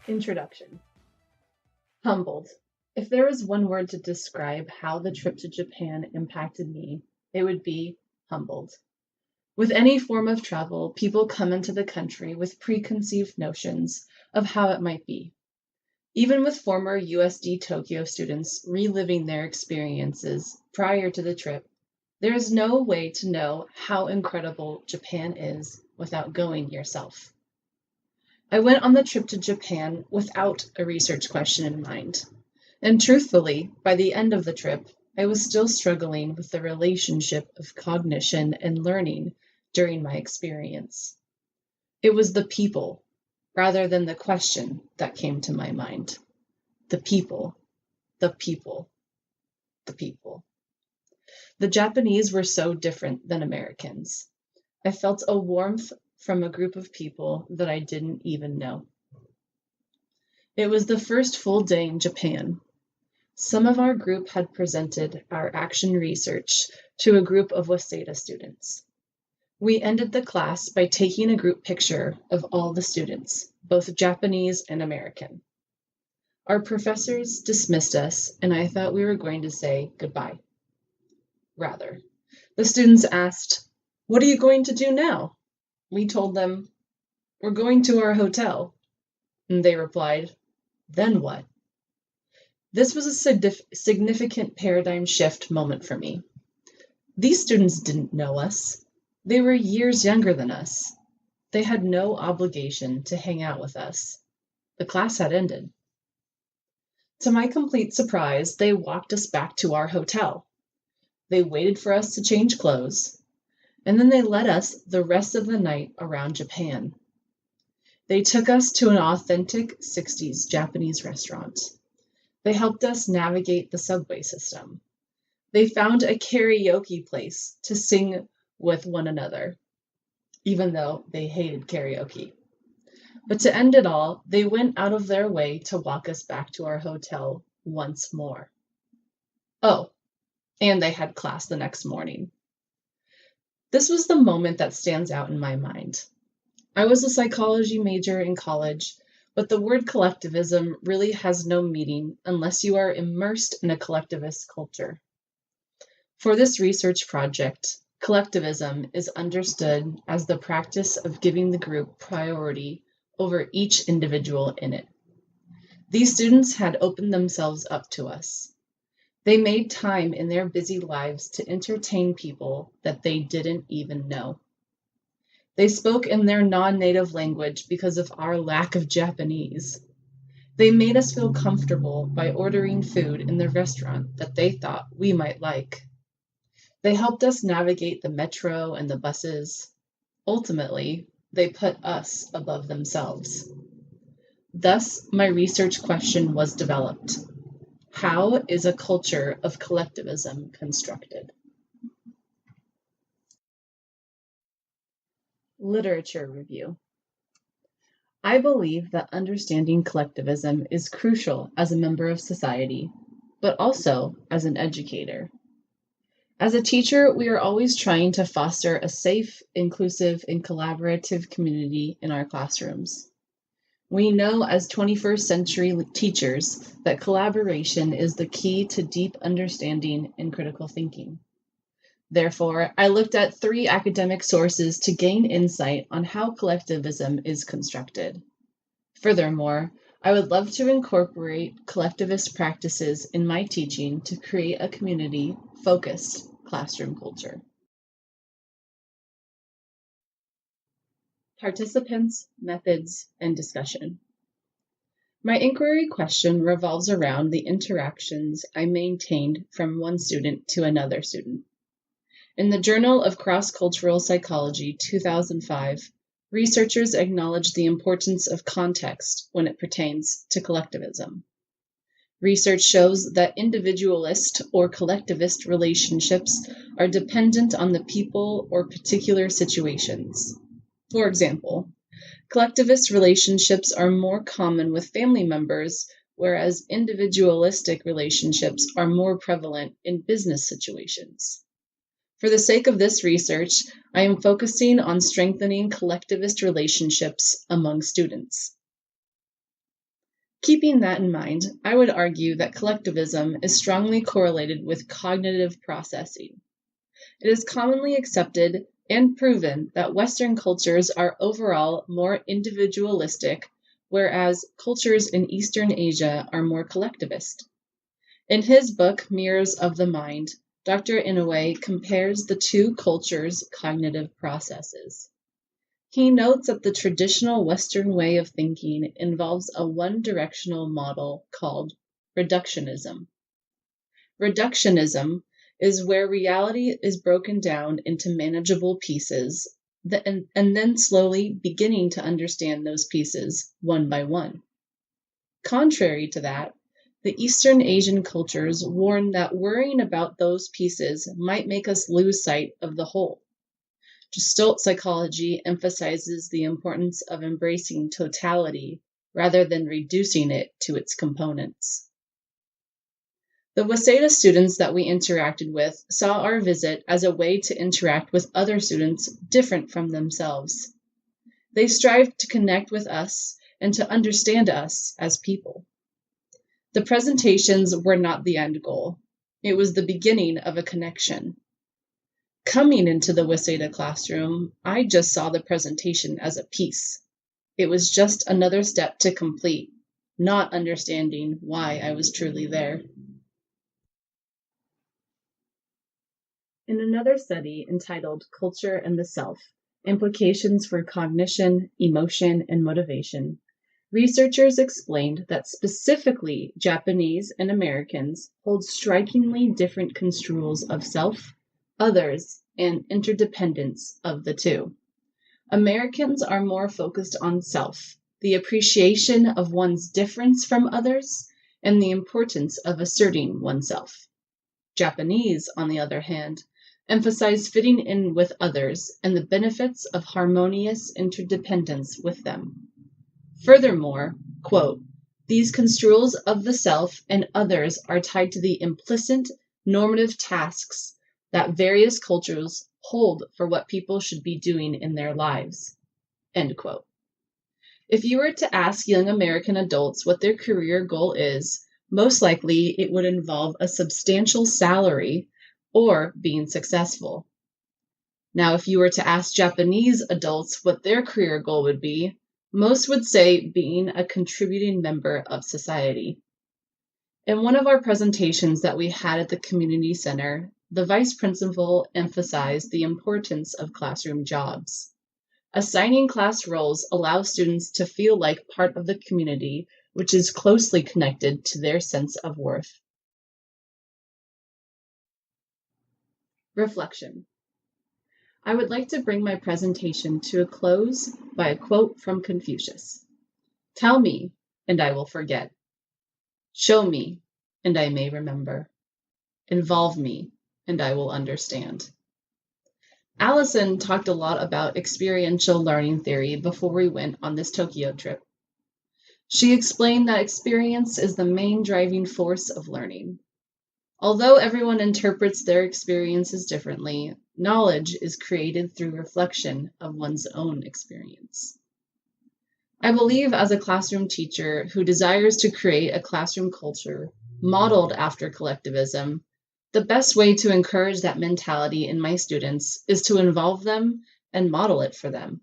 Introduction. Humbled. If there was one word to describe how the trip to Japan impacted me, it would be humbled. With any form of travel, people come into the country with preconceived notions of how it might be. Even with former USD Tokyo students reliving their experiences prior to the trip, there is no way to know how incredible Japan is without going yourself. I went on the trip to Japan without a research question in mind. And truthfully, by the end of the trip, I was still struggling with the relationship of cognition and learning during my experience. It was the people, rather than the question, that came to my mind. The people, the people, the people. The Japanese were so different than Americans. I felt a warmth from a group of people that I didn't even know. It was the first full day in Japan. Some of our group had presented our action research to a group of Waseda students. We ended the class by taking a group picture of all the students, both Japanese and American. Our professors dismissed us, and I thought we were going to say goodbye. Rather, the students asked, "What are you going to do now?" We told them, "We're going to our hotel." And they replied, "Then what?" This was a significant paradigm shift moment for me. These students didn't know us. They were years younger than us. They had no obligation to hang out with us. The class had ended. To my complete surprise, they walked us back to our hotel. They waited for us to change clothes, and then they led us the rest of the night around Japan. They took us to an authentic 60s Japanese restaurant. They helped us navigate the subway system. They found a karaoke place to sing with one another, even though they hated karaoke. But to end it all, they went out of their way to walk us back to our hotel once more. Oh, and they had class the next morning. This was the moment that stands out in my mind. I was a psychology major in college, but the word collectivism really has no meaning unless you are immersed in a collectivist culture. For this research project, collectivism is understood as the practice of giving the group priority over each individual in it. These students had opened themselves up to us. They made time in their busy lives to entertain people that they didn't even know. They spoke in their non-native language because of our lack of Japanese. They made us feel comfortable by ordering food in the restaurant that they thought we might like. They helped us navigate the metro and the buses. Ultimately, they put us above themselves. Thus, my research question was developed. How is a culture of collectivism constructed? Literature review. I believe that understanding collectivism is crucial as a member of society, but also as an educator. As a teacher, we are always trying to foster a safe, inclusive, and collaborative community in our classrooms. We know as 21st century teachers that collaboration is the key to deep understanding and critical thinking. Therefore, I looked at 3 academic sources to gain insight on how collectivism is constructed. Furthermore, I would love to incorporate collectivist practices in my teaching to create a community-focused classroom culture. Participants, methods, and discussion. My inquiry question revolves around the interactions I maintained from one student to another student. In the Journal of Cross-Cultural Psychology, 2005, researchers acknowledge the importance of context when it pertains to collectivism. Research shows that individualist or collectivist relationships are dependent on the people or particular situations. For example, collectivist relationships are more common with family members, whereas individualistic relationships are more prevalent in business situations. For the sake of this research, I am focusing on strengthening collectivist relationships among students. Keeping that in mind, I would argue that collectivism is strongly correlated with cognitive processing. It is commonly accepted and proven that Western cultures are overall more individualistic, whereas cultures in Eastern Asia are more collectivist. In his book, Mirrors of the Mind, Dr. Inoue compares the two cultures' cognitive processes. He notes that the traditional Western way of thinking involves a one-directional model called reductionism. Reductionism is where reality is broken down into manageable pieces and then slowly beginning to understand those pieces one by one. Contrary to that, the Eastern Asian cultures warn that worrying about those pieces might make us lose sight of the whole. Gestalt psychology emphasizes the importance of embracing totality rather than reducing it to its components. The Waseda students that we interacted with saw our visit as a way to interact with other students different from themselves. They strived to connect with us and to understand us as people. The presentations were not the end goal. It was the beginning of a connection. Coming into the Waseda classroom, I just saw the presentation as a piece. It was just another step to complete, not understanding why I was truly there. In another study entitled Culture and the Self, Implications for Cognition, Emotion, and Motivation, researchers explained that specifically Japanese and Americans hold strikingly different construals of self, others, and interdependence of the two. Americans are more focused on self, the appreciation of one's difference from others, and the importance of asserting oneself. Japanese, on the other hand, emphasize fitting in with others and the benefits of harmonious interdependence with them. Furthermore, quote, these construals of the self and others are tied to the implicit normative tasks that various cultures hold for what people should be doing in their lives, end quote. If you were to ask young American adults what their career goal is, most likely it would involve a substantial salary or being successful. Now, if you were to ask Japanese adults what their career goal would be, most would say being a contributing member of society. In one of our presentations that we had at the community center, the vice principal emphasized the importance of classroom jobs. Assigning class roles allows students to feel like part of the community, which is closely connected to their sense of worth. Reflection. I would like to bring my presentation to a close by a quote from Confucius. Tell me, and I will forget. Show me, and I may remember. Involve me, and I will understand. Allison talked a lot about experiential learning theory before we went on this Tokyo trip. She explained that experience is the main driving force of learning. Although everyone interprets their experiences differently, knowledge is created through reflection of one's own experience. I believe as a classroom teacher who desires to create a classroom culture modeled after collectivism, the best way to encourage that mentality in my students is to involve them and model it for them.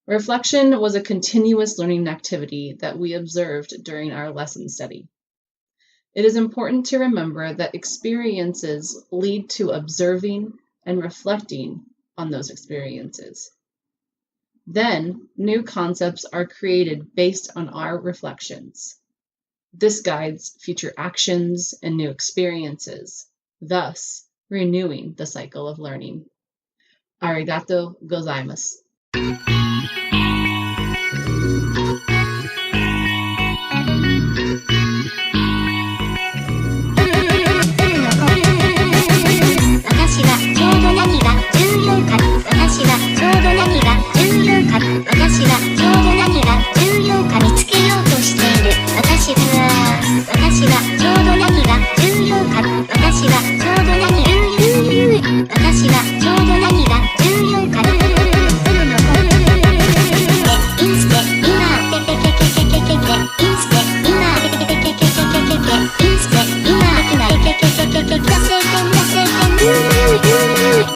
Reflection was a continuous learning activity that we observed during our lesson study. It is important to remember that experiences lead to observing and reflecting on those experiences. Then, new concepts are created based on our reflections. This guides future actions and new experiences, thus renewing the cycle of learning. Arigato gozaimasu.